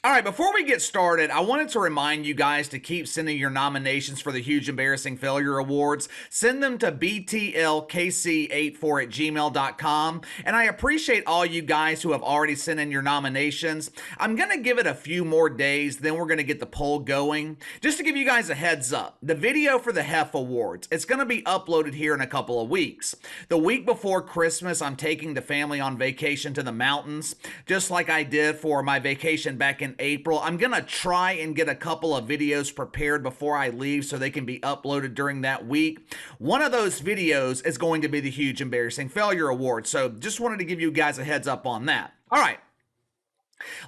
All right, before we get started, I wanted to remind you guys to keep sending your nominations for the Huge Embarrassing Failure Awards. Send them to btlkc84 at gmail.com. And I appreciate all you guys who have already sent in your nominations. I'm going to give it a few more days, then we're going to get the poll going. Just to give you guys a heads up, the video for the HEF Awards, it's going to be uploaded here in a couple of weeks. The week before Christmas, I'm taking the family on vacation to the mountains, just like I did for my vacation back in April. I'm going to try and get a couple of videos prepared before I leave so they can be uploaded during that week. One of those videos is going to be the Huge Embarrassing Failure Award. So just wanted to give you guys a heads up on that. All right,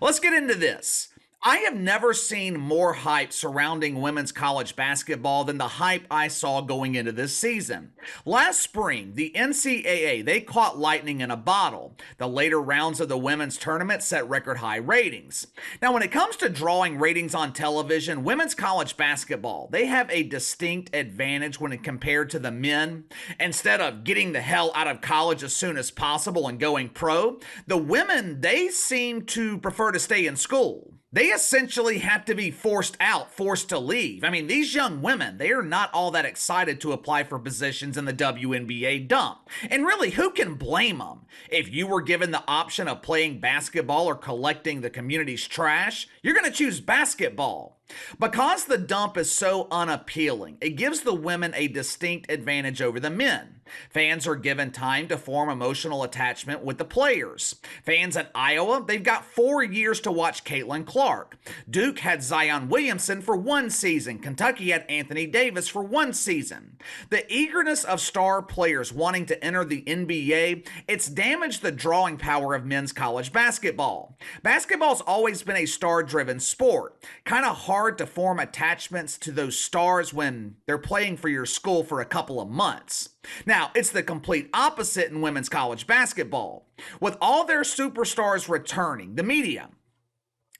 let's get into this. I have never seen more hype surrounding women's college basketball than the hype I saw going into this season. Last spring, the NCAA, they caught lightning in a bottle. The later rounds of the women's tournament set record high ratings. Now, when it comes to drawing ratings on television, women's college basketball, they have a distinct advantage when compared to the men. Instead of getting the hell out of college as soon as possible and going pro, the women, they seem to prefer to stay in school. They essentially have to be forced out, forced to leave. I mean, these young women, they are not all that excited to apply for positions in the WNBA dump. And really, who can blame them? If you were given the option of playing basketball or collecting the community's trash, you're going to choose basketball. Because the dump is so unappealing, it gives the women a distinct advantage over the men. Fans are given time to form emotional attachment with the players. Fans at Iowa, they've got 4 years to watch Caitlin Clark. Duke had Zion Williamson for 1 season. Kentucky had Anthony Davis for 1 season. The eagerness of star players wanting to enter the NBA, it's damaged the drawing power of men's college basketball. Basketball's always been a star-driven sport. Kind of hard to form attachments to those stars when they're playing for your school for a couple of months. Now, it's the complete opposite in women's college basketball. With all their superstars returning, the media,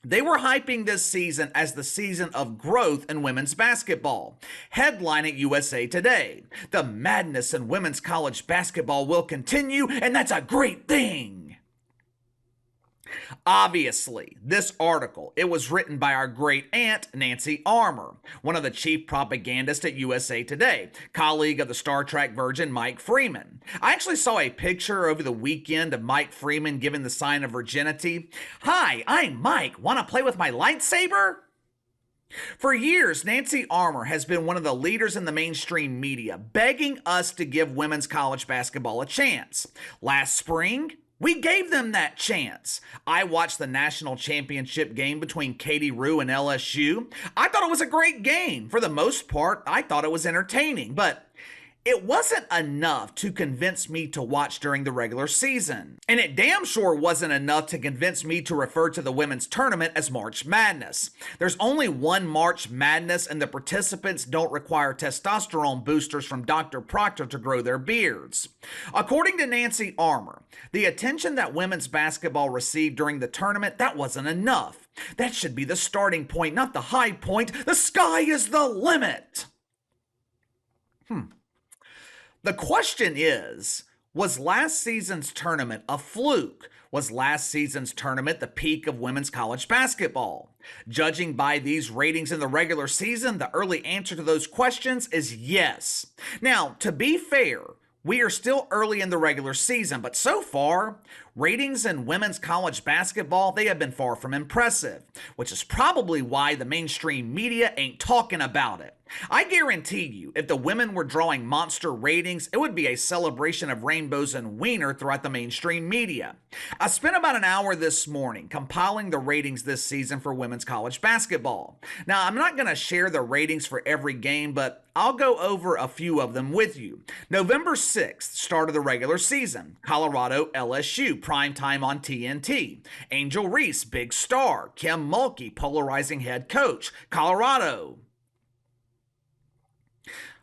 they were hyping this season as the season of growth in women's basketball. Headline at USA Today: "The madness in women's college basketball will continue, and that's a great thing." Obviously, this article, it was written by our great aunt, Nancy Armour, one of the chief propagandists at USA Today, colleague of the Star Trek virgin Mike Freeman. I actually saw a picture over the weekend of Mike Freeman giving the sign of virginity. "Hi, I'm Mike. Want to play with my lightsaber?" For years, Nancy Armour has been one of the leaders in the mainstream media, begging us to give women's college basketball a chance. Last spring, we gave them that chance. I watched the national championship game between Katie Rue and LSU. I thought it was a great game. For the most part, I thought it was entertaining, but it wasn't enough to convince me to watch during the regular season. And it damn sure wasn't enough to convince me to refer to the women's tournament as March Madness. There's only one March Madness, and the participants don't require testosterone boosters from Dr. Proctor to grow their beards. According to Nancy Armour, the attention that women's basketball received during the tournament, that wasn't enough. That should be the starting point, not the high point. The sky is the limit. The question is, was last season's tournament a fluke? Was last season's tournament the peak of women's college basketball? Judging by these ratings in the regular season, the early answer to those questions is yes. Now, to be fair, we are still early in the regular season, but so far, ratings in women's college basketball, they have been far from impressive, which is probably why the mainstream media ain't talking about it. I guarantee you, if the women were drawing monster ratings, it would be a celebration of rainbows and wiener throughout the mainstream media. I spent about an hour this morning compiling the ratings this season for women's college basketball. Now, I'm not going to share the ratings for every game, but I'll go over a few of them with you. November 6th, start of the regular season. Colorado, LSU, primetime on TNT. Angel Reese, big star. Kim Mulkey, polarizing head coach. Colorado.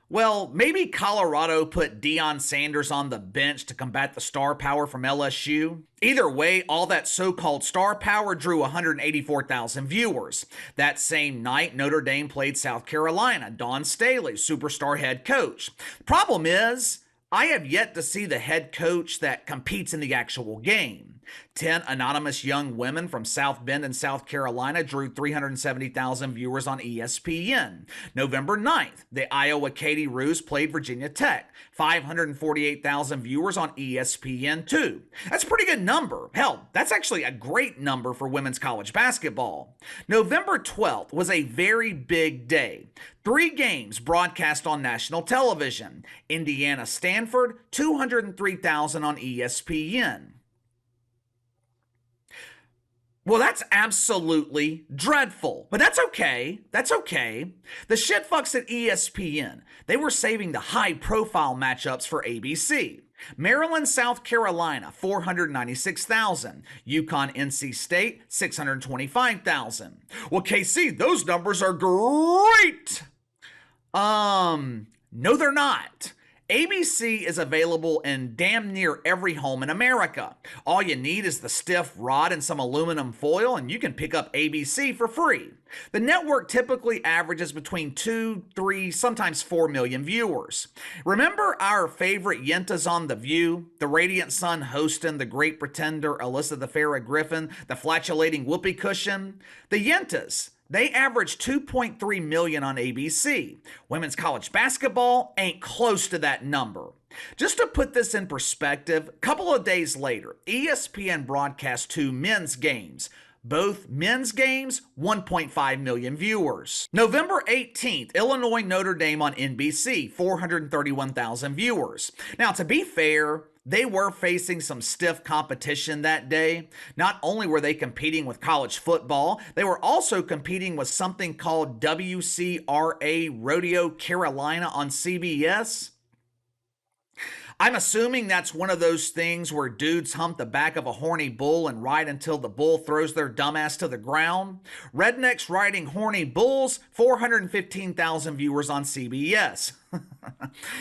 Well, maybe Colorado put Deion Sanders on the bench to combat the star power from LSU. Either way, all that so-called star power drew 184,000 viewers. That same night, Notre Dame played South Carolina. Dawn Staley, superstar head coach. Problem is, I have yet to see the head coach that competes in the actual game. 10 anonymous young women from South Bend in South Carolina drew 370,000 viewers on ESPN. November 9th, the Iowa Katy Roos played Virginia Tech. 548,000 viewers on ESPN2. That's a pretty good number. Hell, that's actually a great number for women's college basketball. November 12th was a very big day. 3 games broadcast on national television. Indiana Stanford, 203,000 on ESPN. Well, that's absolutely dreadful, but that's okay. That's okay. The shitfucks at ESPN, they were saving the high-profile matchups for ABC. Maryland, South Carolina, 496,000. UConn, NC State, 625,000. Well, KC, those numbers are great. No, they're not. ABC is available in damn near every home in America. All you need is the stiff rod and some aluminum foil, and you can pick up ABC for free. The network typically averages between 2, 3, sometimes 4 million viewers. Remember our favorite Yentas on The View? The Radiant Sun hosting the Great Pretender, Alyssa the Farrah Griffin, the flatulating whoopee cushion? The Yentas, they average 2.3 million on ABC. Women's college basketball ain't close to that number. Just to put this in perspective, a couple of days later, ESPN broadcast 2 men's games. Both men's games, 1.5 million viewers. November 18th, Illinois Notre Dame on NBC, 431,000 viewers. Now, to be fair, they were facing some stiff competition that day. Not only were they competing with college football, they were also competing with something called WCRA Rodeo Carolina on CBS. I'm assuming that's one of those things where dudes hump the back of a horny bull and ride until the bull throws their dumbass to the ground. Rednecks riding horny bulls, 415,000 viewers on CBS.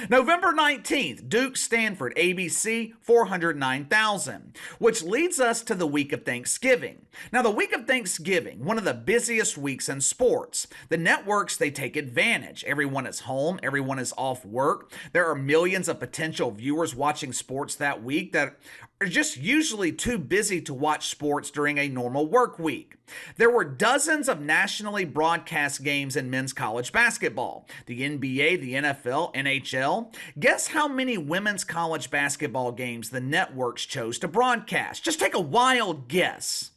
November 19th, Duke Stanford, ABC, 409,000, which leads us to the week of Thanksgiving. Now, the week of Thanksgiving, one of the busiest weeks in sports. The networks, they take advantage. Everyone is home, everyone is off work. There are millions of potential viewers watching sports that week that are just usually too busy to watch sports during a normal work week. There were dozens of nationally broadcast games in men's college basketball. The NBA, the NFL, NHL. Guess how many women's college basketball games the networks chose to broadcast? Just take a wild guess.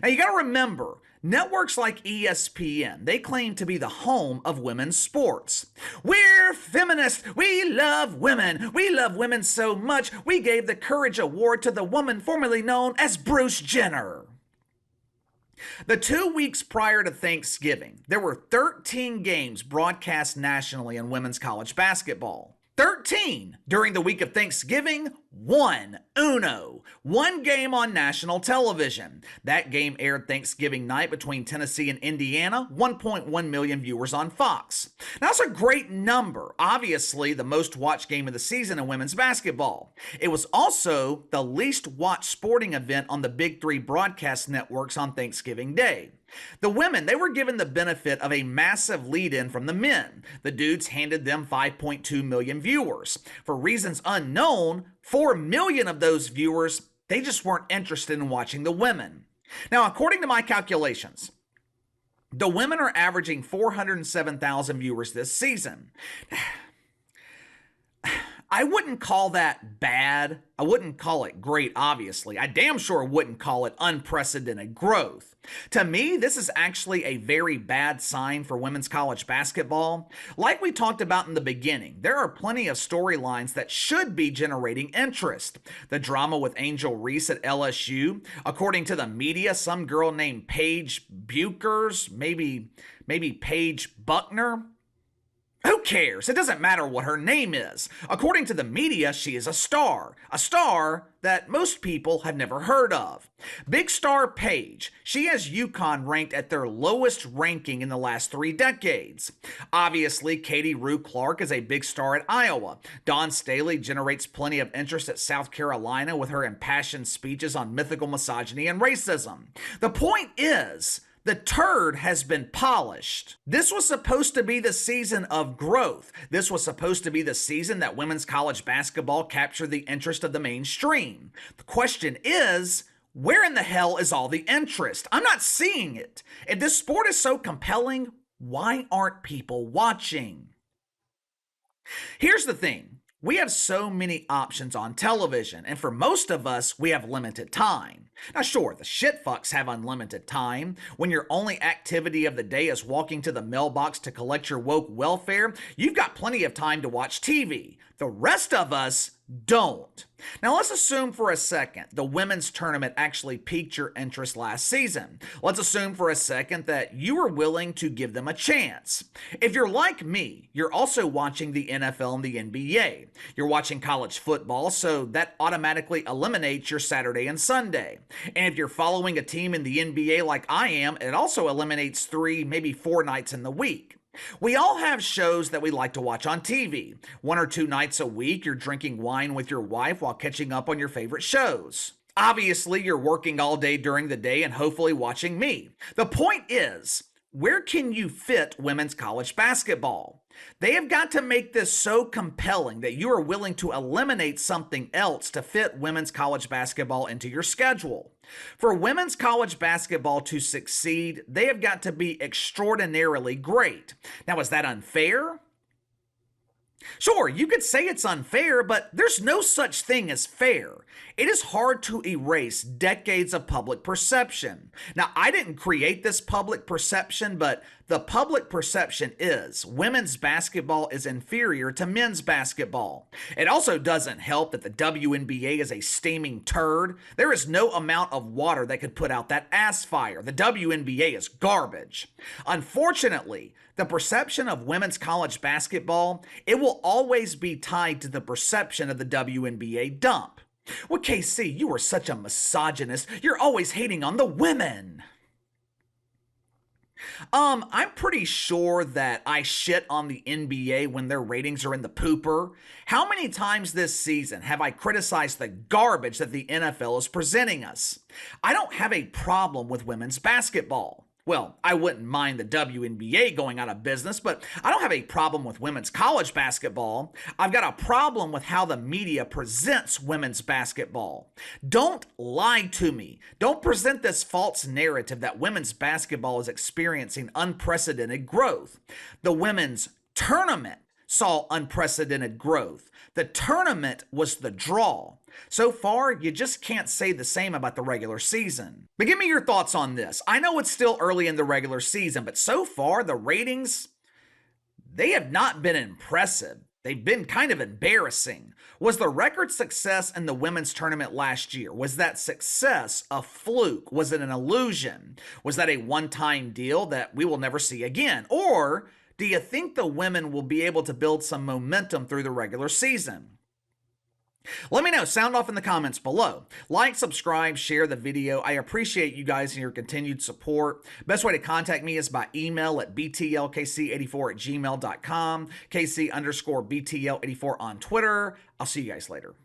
Now you gotta remember, networks like ESPN, they claim to be the home of women's sports. We're feminists. We love women. We love women so much, we gave the Courage Award to the woman formerly known as Bruce Jenner. The 2 weeks prior to Thanksgiving, there were 13 games broadcast nationally in women's college basketball. 13 during the week of Thanksgiving, one game on national television. That game aired Thanksgiving night between Tennessee and Indiana, 1.1 million viewers on Fox. Now, that's a great number. Obviously, the most watched game of the season in women's basketball. It was also the least watched sporting event on the Big Three broadcast networks on Thanksgiving Day. The women, they were given the benefit of a massive lead-in from the men. The dudes handed them 5.2 million viewers. For reasons unknown, 4 million of those viewers, they just weren't interested in watching the women. Now, according to my calculations, the women are averaging 407,000 viewers this season. I wouldn't call that bad. I wouldn't call it great, obviously. I damn sure wouldn't call it unprecedented growth. To me, this is actually a very bad sign for women's college basketball. Like we talked about in the beginning, there are plenty of storylines that should be generating interest. The drama with Angel Reese at LSU. According to the media, some girl named Paige Buchers, maybe Paige Buckner. Who cares? It doesn't matter what her name is. According to the media, she is a star that most people have never heard of. Big star Paige, she has UConn ranked at their lowest ranking in the last 3 decades. Obviously, Katie Rue Clark is a big star at Iowa. Dawn Staley generates plenty of interest at South Carolina with her impassioned speeches on mythical misogyny and racism. The point is, the turd has been polished. This was supposed to be the season of growth. This was supposed to be the season that women's college basketball captured the interest of the mainstream. The question is, Where in the hell is all the interest? I'm not seeing it. If this sport is so compelling, why aren't people watching? Here's the thing. We have so many options on television, and for most of us, we have limited time. Now, sure, the shitfucks have unlimited time. When your only activity of the day is walking to the mailbox to collect your woke welfare, you've got plenty of time to watch TV. The rest of us don't. Now, let's assume for a second the women's tournament actually piqued your interest last season. Let's assume for a second that you were willing to give them a chance. If you're like me, you're also watching the NFL and the NBA. You're watching college football, so that automatically eliminates your Saturday and Sunday. And if you're following a team in the NBA like I am, it also eliminates 3, maybe 4 nights in the week. We all have shows that we like to watch on TV. 1 or 2 nights a week, you're drinking wine with your wife while catching up on your favorite shows. Obviously, you're working all day during the day and hopefully watching me. The point is, where can you fit women's college basketball? They have got to make this so compelling that you are willing to eliminate something else to fit women's college basketball into your schedule. For women's college basketball to succeed, they have got to be extraordinarily great. Now, is that unfair? Sure, you could say it's unfair, but there's no such thing as fair. It is hard to erase decades of public perception. Now, I didn't create this public perception, but the public perception is women's basketball is inferior to men's basketball. It also doesn't help that the WNBA is a steaming turd. There is no amount of water that could put out that ass fire. The WNBA is garbage. Unfortunately, the perception of women's college basketball, it will always be tied to the perception of the WNBA dump. Well, KC, you are such a misogynist. You're always hating on the women. I'm pretty sure that I shit on the NBA when their ratings are in the pooper. How many times this season have I criticized the garbage that the NFL is presenting us? I don't have a problem with women's basketball. Well, I wouldn't mind the WNBA going out of business, but I don't have a problem with women's college basketball. I've got a problem with how the media presents women's basketball. Don't lie to me. Don't present this false narrative that women's basketball is experiencing unprecedented growth. The women's tournament saw unprecedented growth. The tournament was the draw. So far, you just can't say the same about the regular season. But give me your thoughts on this. I know it's still early in the regular season, but so far, the ratings, they have not been impressive. They've been kind of embarrassing. Was the record success in the women's tournament last year, was that success a fluke? Was it an illusion? Was that a one-time deal that we will never see again? Or do you think the women will be able to build some momentum through the regular season? Let me know. Sound off in the comments below. Like, subscribe, share the video. I appreciate you guys and your continued support. Best way to contact me is by email at btlkc84@gmail.com, KC_BTL84 on Twitter. I'll see you guys later.